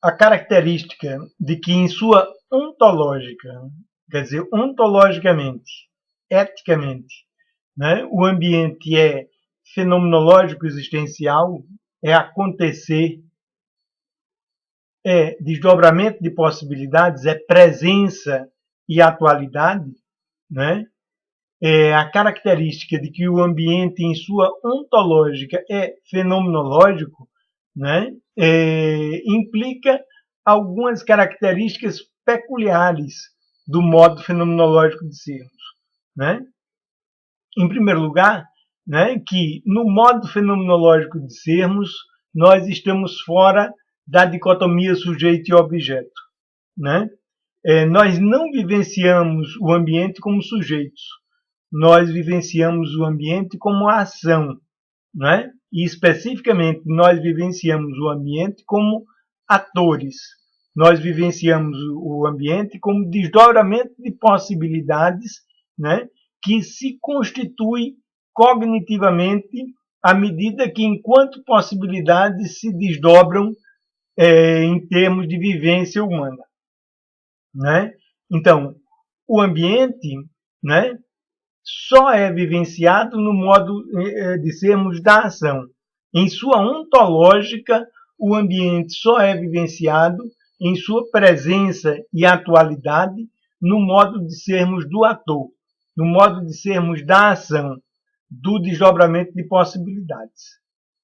a característica de que em sua ontológica, quer dizer, ontologicamente, eticamente, né, o ambiente é fenomenológico existencial, é acontecer, é desdobramento de possibilidades, é presença e atualidade, né? É a característica de que o ambiente em sua ontológica é fenomenológico, né? Implica algumas características peculiares do modo fenomenológico de sermos, né? Em primeiro lugar, né, que no modo fenomenológico de sermos, nós estamos fora da dicotomia sujeito e objeto, né? Nós não vivenciamos o ambiente como sujeitos, nós vivenciamos o ambiente como ação, né? E especificamente nós vivenciamos o ambiente como atores, nós vivenciamos o ambiente como desdobramento de possibilidades, né? Que se constitui cognitivamente à medida que, enquanto possibilidades, se desdobram em termos de vivência humana, né? Então, o ambiente, né, só é vivenciado no modo de sermos da ação. Em sua ontológica, o ambiente só é vivenciado em sua presença e atualidade no modo de sermos do ator, no modo de sermos da ação, do desdobramento de possibilidades,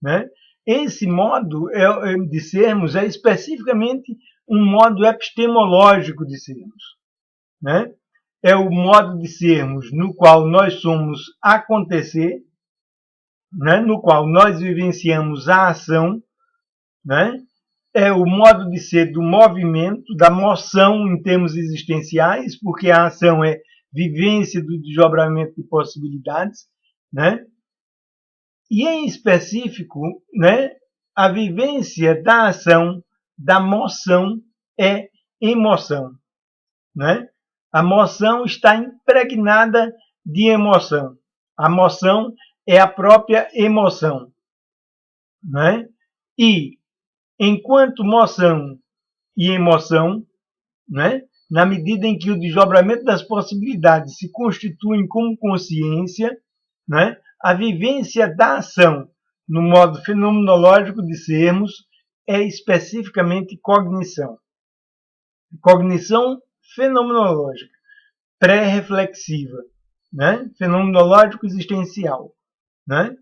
né? Esse modo de sermos é especificamente um modo epistemológico de sermos, né? É o modo de sermos no qual nós somos acontecer, né? No qual nós vivenciamos a ação, né? É o modo de ser do movimento, da moção em termos existenciais, porque a ação é vivência do desdobramento de possibilidades, né? E em específico, né, a vivência da ação, da moção, é emoção, né? A moção está impregnada de emoção. A moção é a própria emoção, né? E enquanto moção e emoção, né, na medida em que o desdobramento das possibilidades se constituem como consciência, né, a vivência da ação no modo fenomenológico de sermos é especificamente cognição. Cognição fenomenológica, pré-reflexiva, né? Fenomenológico existencial, né?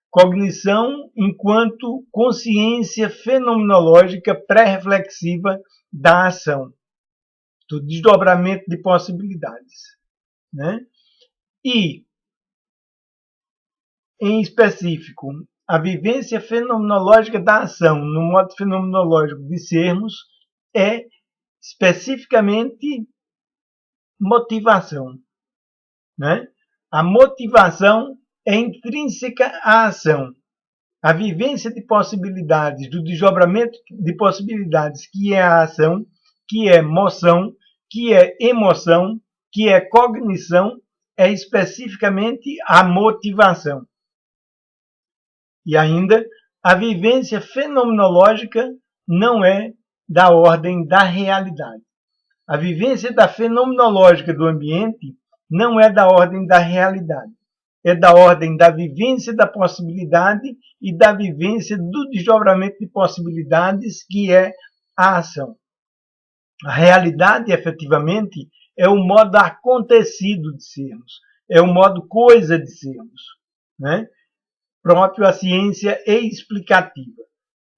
Cognição enquanto consciência fenomenológica pré-reflexiva da ação, do desdobramento de possibilidades, né? E, em específico, a vivência fenomenológica da ação no modo fenomenológico de sermos é especificamente motivação, né? A motivação é intrínseca à ação. A vivência de possibilidades, do desdobramento de possibilidades, que é a ação, que é moção, que é emoção, que é cognição, é especificamente a motivação. E ainda, a vivência fenomenológica não é da ordem da realidade. A vivência da fenomenológica do ambiente não é da ordem da realidade. É da ordem da vivência da possibilidade e da vivência do desdobramento de possibilidades, que é a ação. A realidade, efetivamente, é o modo acontecido de sermos, é o modo coisa de sermos, né? Próprio à ciência explicativa,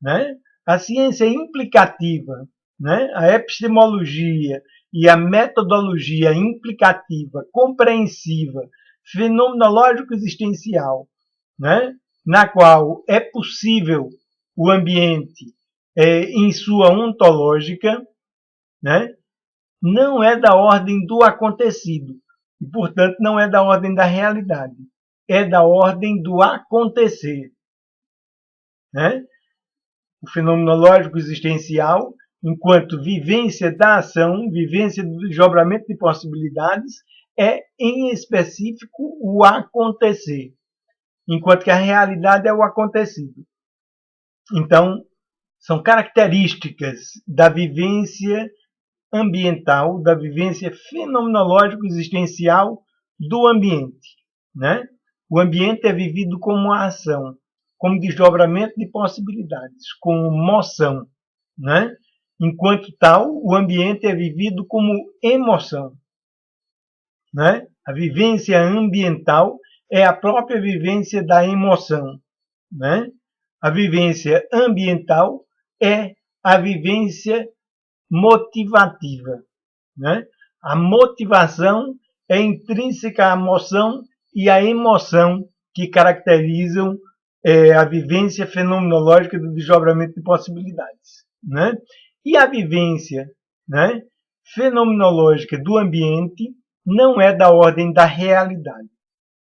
né? A ciência implicativa, né? A epistemologia e a metodologia implicativa, compreensiva, fenomenológico-existencial, né? Na qual é possível o ambiente em sua ontológica, né? Não é da ordem do acontecido e, portanto, não é da ordem da realidade. É da ordem do acontecer, né? O fenomenológico existencial, enquanto vivência da ação, vivência do desdobramento de possibilidades, é, em específico, o acontecer, enquanto que a realidade é o acontecido. Então, são características da vivência ambiental, da vivência fenomenológico-existencial do ambiente, né? O ambiente é vivido como ação, como desdobramento de possibilidades, como moção, né? Enquanto tal, o ambiente é vivido como emoção, né? A vivência ambiental é a própria vivência da emoção, né? A vivência ambiental é a vivência motivativa, né? A motivação é intrínseca à emoção e à emoção que caracterizam a vivência fenomenológica do desdobramento de possibilidades, né? E a vivência, né, fenomenológica do ambiente não é da ordem da realidade,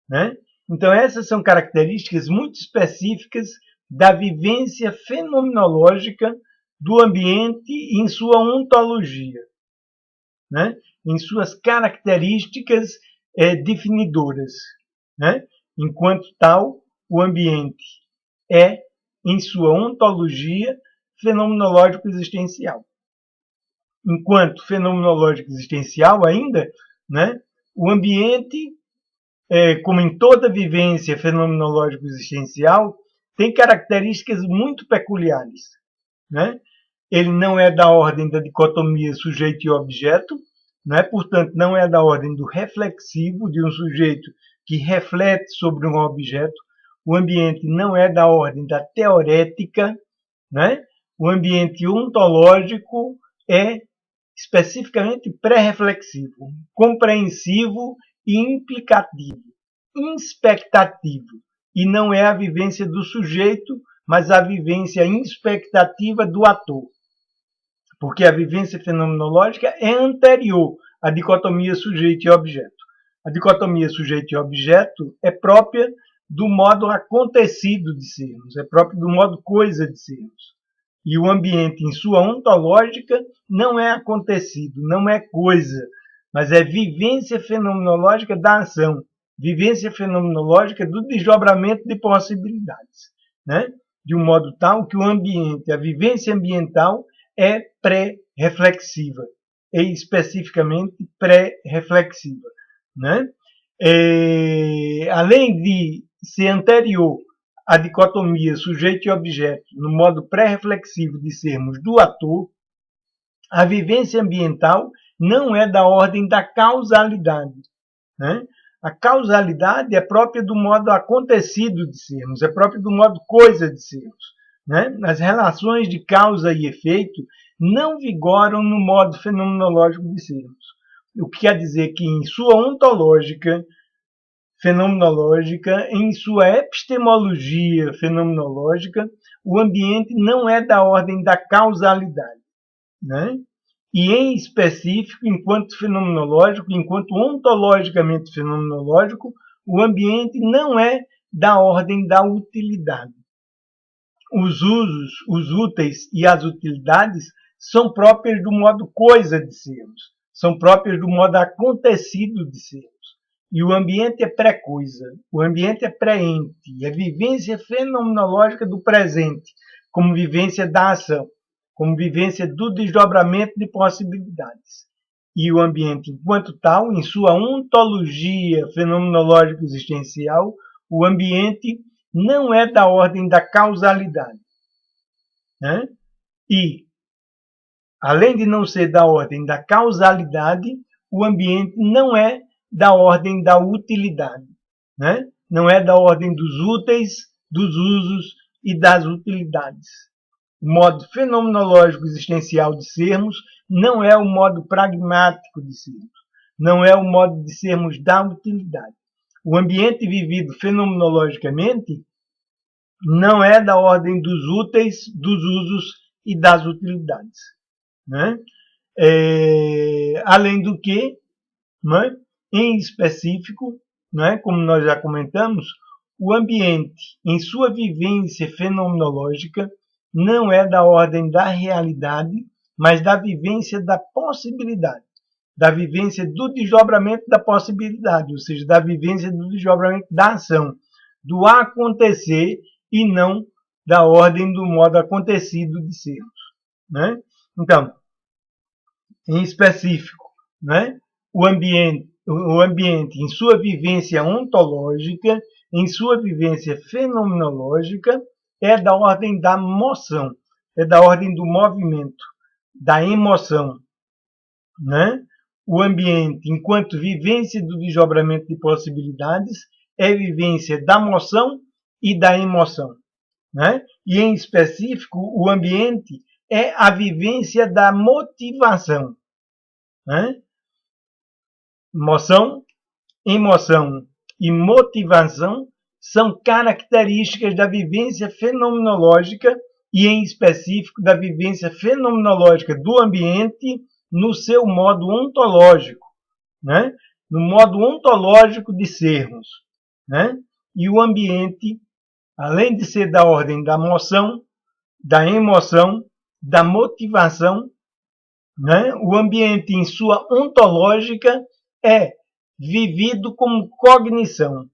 né? Então essas são características muito específicas da vivência fenomenológica do ambiente em sua ontologia, né? Em suas características definidoras, né? Enquanto tal, o ambiente é, em sua ontologia, fenomenológico-existencial. Enquanto fenomenológico-existencial ainda, né? O ambiente, como em toda vivência fenomenológico-existencial, tem características muito peculiares, né? Ele não é da ordem da dicotomia sujeito e objeto, né? Portanto, não é da ordem do reflexivo, de um sujeito que reflete sobre um objeto. O ambiente não é da ordem da teorética, né? O ambiente ontológico é especificamente pré-reflexivo, compreensivo e implicativo, inspectativo, e não é a vivência do sujeito, mas a vivência inspectativa do ator. Porque a vivência fenomenológica é anterior à dicotomia sujeito e objeto. A dicotomia sujeito e objeto é própria do modo acontecido de sermos, é própria do modo coisa de sermos. E o ambiente, em sua ontológica, não é acontecido, não é coisa, mas é vivência fenomenológica da ação, vivência fenomenológica do desdobramento de possibilidades, né? De um modo tal que o ambiente, a vivência ambiental, é pré-reflexiva, e especificamente pré-reflexiva, né? Além de ser anterior à dicotomia sujeito e objeto, no modo pré-reflexivo de sermos do ator, a vivência ambiental não é da ordem da causalidade, né? A causalidade é própria do modo acontecido de sermos, é própria do modo coisa de sermos, né? As relações de causa e efeito não vigoram no modo fenomenológico de sermos. O que quer dizer que em sua ontológica fenomenológica, em sua epistemologia fenomenológica, o ambiente não é da ordem da causalidade, né? E em específico, enquanto fenomenológico, enquanto ontologicamente fenomenológico, o ambiente não é da ordem da utilidade. Os usos, os úteis e as utilidades são próprias do modo coisa de sermos, são próprias do modo acontecido de sermos. E o ambiente é pré-coisa, o ambiente é pré-ente, é vivência fenomenológica do presente, como vivência da ação, como vivência do desdobramento de possibilidades. E o ambiente, enquanto tal, em sua ontologia fenomenológico-existencial, o ambiente não é da ordem da causalidade, né? E, além de não ser da ordem da causalidade, o ambiente não é da ordem da utilidade, né? Não é da ordem dos úteis, dos usos e das utilidades. O modo fenomenológico existencial de sermos não é o modo pragmático de sermos, não é o modo de sermos da utilidade. O ambiente vivido fenomenologicamente não é da ordem dos úteis, dos usos e das utilidades, né? Além do que, né, em específico, né, como nós já comentamos, o ambiente, em sua vivência fenomenológica, não é da ordem da realidade, mas da vivência da possibilidade, da vivência do desdobramento da possibilidade, ou seja, da vivência do desdobramento da ação, do acontecer e não da ordem do modo acontecido de sermos, né? Então, em específico, né? O ambiente, em sua vivência ontológica, em sua vivência fenomenológica, é da ordem da moção, é da ordem do movimento, da emoção, né? O ambiente, enquanto vivência do desdobramento de possibilidades, é vivência da moção e da emoção, né? E, em específico, o ambiente é a vivência da motivação, né? Moção, emoção e motivação são características da vivência fenomenológica e, em específico, da vivência fenomenológica do ambiente no seu modo ontológico, né? No modo ontológico de sermos, né? E o ambiente, além de ser da ordem da moção, da emoção, da motivação, né? O ambiente em sua ontológica é vivido como cognição.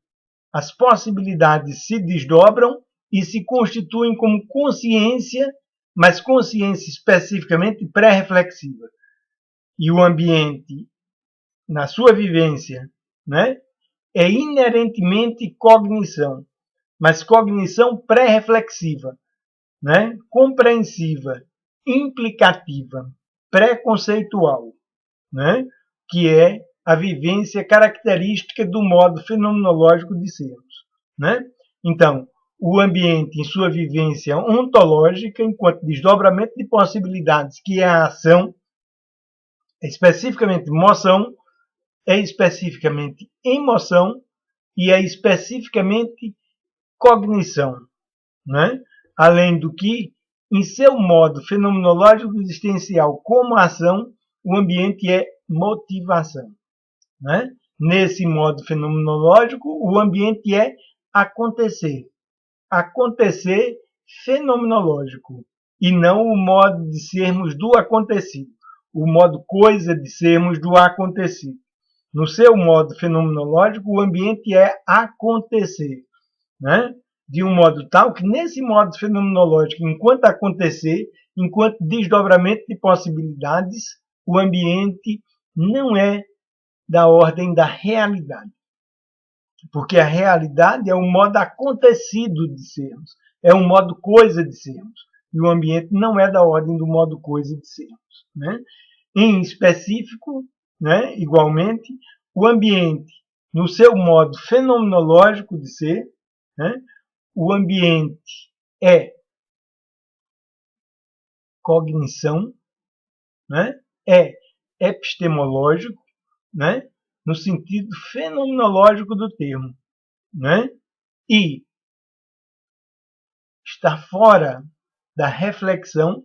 As possibilidades se desdobram e se constituem como consciência, mas consciência especificamente pré-reflexiva. E o ambiente, na sua vivência, né, é inerentemente cognição, mas cognição pré-reflexiva, né, compreensiva, implicativa, preconceitual, né, que é a vivência característica do modo fenomenológico de sermos, né? Então, o ambiente em sua vivência ontológica, enquanto desdobramento de possibilidades, que é a ação, é especificamente moção, é especificamente emoção e é especificamente cognição, né? Além do que, em seu modo fenomenológico existencial como ação, o ambiente é motivação, né? Nesse modo fenomenológico, o ambiente é acontecer. Acontecer fenomenológico, e não o modo de sermos do acontecido, o modo coisa de sermos do acontecido. No seu modo fenomenológico, o ambiente é acontecer, né? De um modo tal que, nesse modo fenomenológico, enquanto acontecer, enquanto desdobramento de possibilidades, o ambiente não é da ordem da realidade. Porque a realidade é um modo acontecido de sermos, é um modo coisa de sermos. E o ambiente não é da ordem do modo coisa de sermos, né? Em específico, né, igualmente, o ambiente, no seu modo fenomenológico de ser, né, o ambiente é cognição, né, é epistemológico, né, no sentido fenomenológico do termo, né, e está fora da reflexão,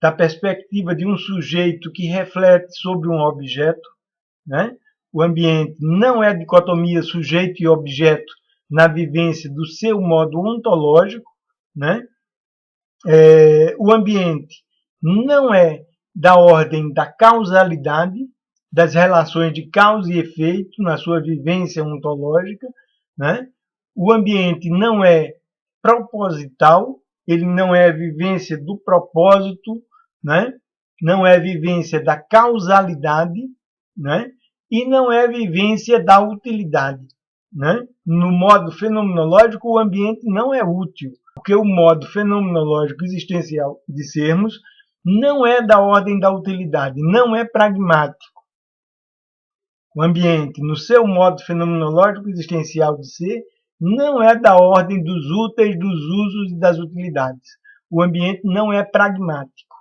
da perspectiva de um sujeito que reflete sobre um objeto, né? O ambiente não é dicotomia sujeito e objeto na vivência do seu modo ontológico, né? O ambiente não é da ordem da causalidade, das relações de causa e efeito na sua vivência ontológica, né? O ambiente não é proposital, ele não é a vivência do propósito, né? Não é a vivência da causalidade, né? E não é a vivência da utilidade, né? No modo fenomenológico, o ambiente não é útil, porque o modo fenomenológico existencial de sermos não é da ordem da utilidade, não é pragmático. O ambiente, no seu modo fenomenológico existencial de ser, não é da ordem dos úteis, dos usos e das utilidades. O ambiente não é pragmático,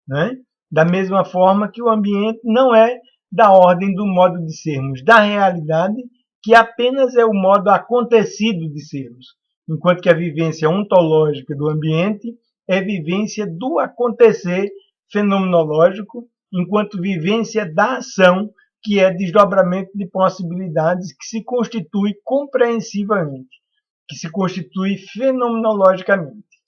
né? Da mesma forma que o ambiente não é da ordem do modo de sermos, da realidade, que apenas é o modo acontecido de sermos, enquanto que a vivência ontológica do ambiente é vivência do acontecer fenomenológico, enquanto vivência da ação, que é desdobramento de possibilidades que se constitui compreensivamente, que se constitui fenomenologicamente.